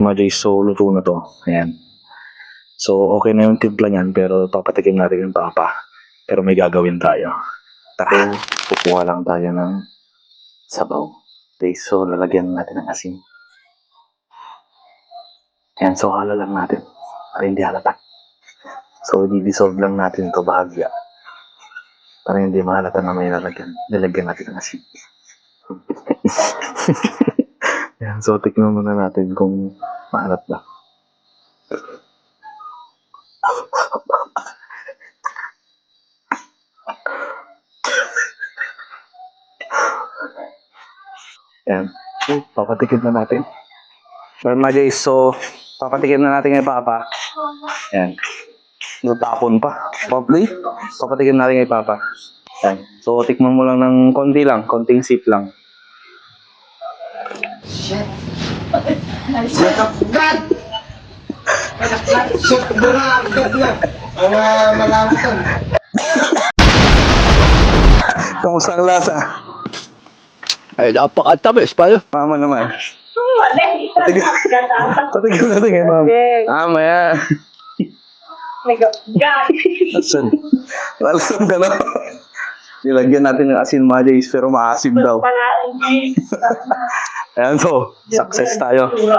Mga so luto na to. Ayan. So, okay na yung timpla niyan, pero papatikim natin yung papa. Pero may gagawin tayo. Tara, kukuha lang tayo ng sabaw. Okay, so lalagyan natin ng asin. Ayan, so hala lang natin. Para hindi halata. So, i-dissolve lang natin ito bahagya. Para hindi mahalata na may nilagyan natin ng asin. Ayan, so tikman muna natin kung maalat na. Ayan. So, papatikim na natin. So, papatikim na natin kay Papa. Ayan. Natapon pa. Papatikim natin kay Papa. Ayan. So, tikman mo lang ng konti lang. Konting sip lang. Shit. Shut up, God! Shut up, God na. Ang malamatan. Kamusta ang lasa? Ay, napakatamis pa yun. Mama naman. Patikim natin kay Mama. Maya. Asan? Alasam ka na. Nilagyan natin ng asin mga Jays, pero maasim daw. Ayan, so, success tayo.